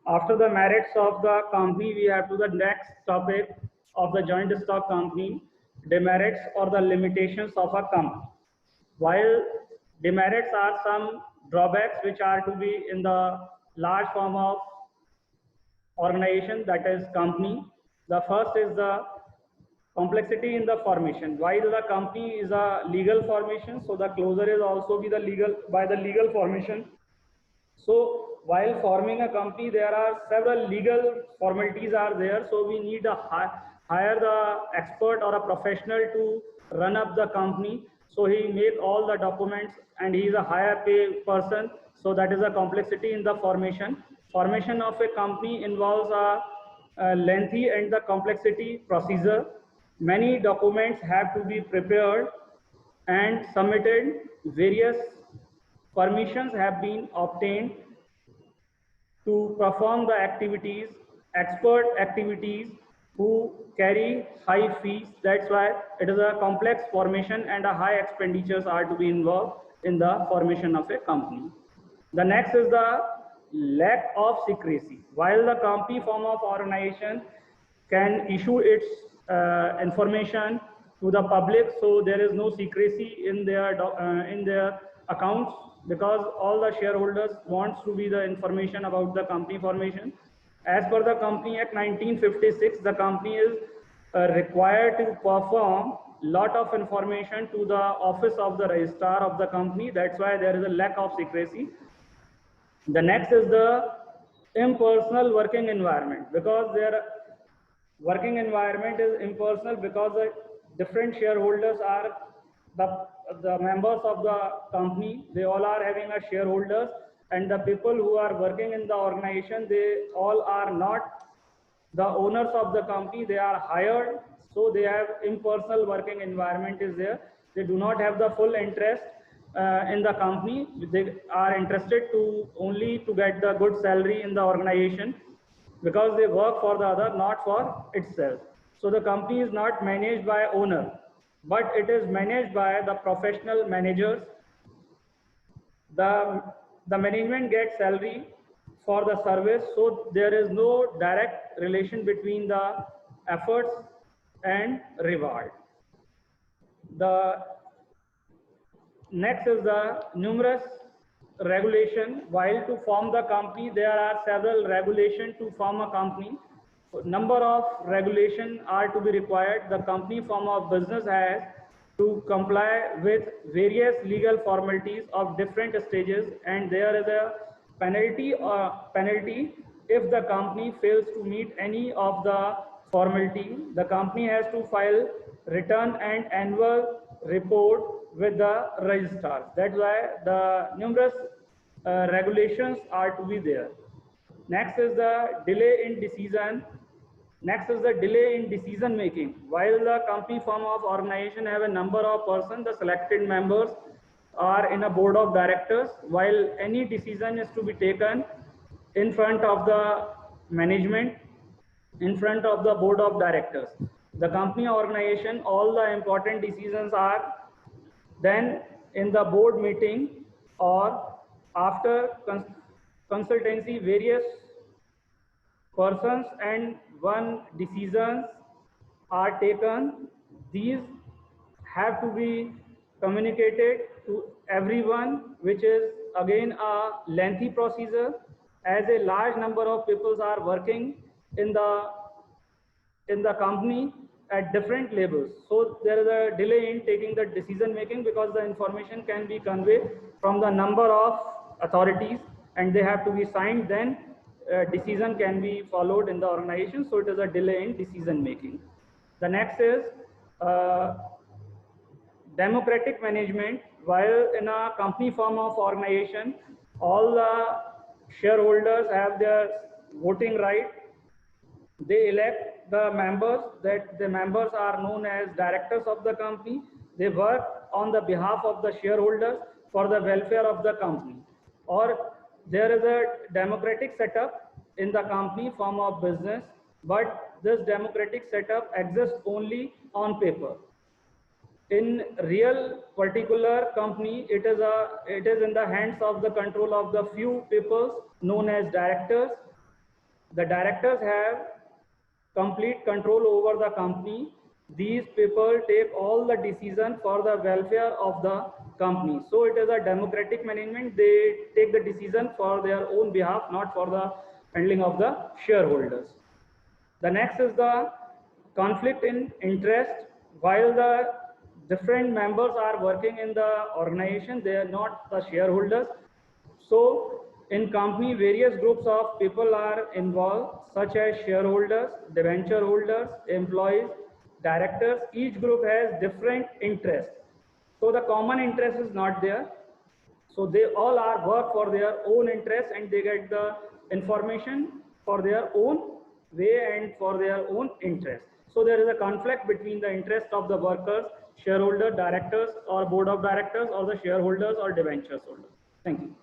After the merits of the company, we have to the next topic of the joint stock company, demerits or the limitations of a company. While demerits are some drawbacks which are to be in the large form of organization, that is company. The first is the complexity in the formation. While the company is a legal formation, so the closure is also be the legal by the legal formation. So while forming a company, there are several legal formalities are there. So we need a hire the expert or a professional to run up the company. So he make all the documents and he is a higher pay person. So that is a complexity in the formation. Formation of a company involves a lengthy and the complexity procedure. Many documents have to be prepared and submitted. Various permissions have been obtained to perform the activities, expert activities who carry high fees. That's why it is a complex formation and a high expenditures are to be involved in the formation of a company. The next is the lack of secrecy. While the company form of organization can issue its information to the public, so there is no secrecy in their accounts, because all the shareholders wants to be the information about the company formation. As per the Company Act 1956, the company is required to perform lot of information to the office of the registrar of the company. That's why there is a lack of secrecy. The next is the impersonal working environment, because their working environment is impersonal, because the different shareholders are the members of the company. They all are having a shareholders, and the people who are working in the organization, they all are not the owners of the company. They are hired, so they have impersonal working environment is there. They do not have the full interest in the company. They are interested to only to get the good salary in the organization, because they work for the other, not for itself. So the company is not managed by owner, but it is managed by the professional managers. The management gets salary for the service, so there is no direct relation between the efforts and reward. The next is the numerous regulation. While to form the company, there are several regulations to form a company. Number of regulation are to be required. The company form of business has to comply with various legal formalities of different stages, and there is a penalty if the company fails to meet any of the formality. The company has to file return and annual report with the registrar. That's why the numerous regulations are to be there. Next is the delay in decision. Next is the delay in decision making. While the company form of organization have a number of persons, the selected members are in a board of directors. While any decision is to be taken in front of the management, in front of the board of directors, the company organization, all the important decisions are then in the board meeting, or after consultancy various persons and one decisions are taken. These have to be communicated to everyone, which is again a lengthy procedure, as a large number of people are working in the company at different levels. So there is a delay in taking the decision making, because the information can be conveyed from the number of authorities and they have to be signed, then decision can be followed in the organization. So it is a delay in decision making. The next is democratic management. While in a company form of organization, all the shareholders have their voting right. They elect the members, that the members are known as directors of the company. They work on the behalf of the shareholders for the welfare of the company. Or there is a democratic setup in the company form of business, but this democratic setup exists only on paper. In real particular company, it is in the hands of the control of the few people known as directors. The directors have complete control over the company. These people take all the decision for the welfare of the company. So it is a democratic management. They take the decision for their own behalf, not for the handling of the shareholders. The next is the conflict in interest. While the different members are working in the organization, they are not the shareholders. So in company, various groups of people are involved, such as shareholders, debenture holders, employees, directors. Each group has different interests. So the common interest is not there. So they all are work for their own interests, and they get the information for their own way and for their own interest. So there is a conflict between the interest of the workers, shareholder, directors or board of directors, or the shareholders or debentures holders. Thank you.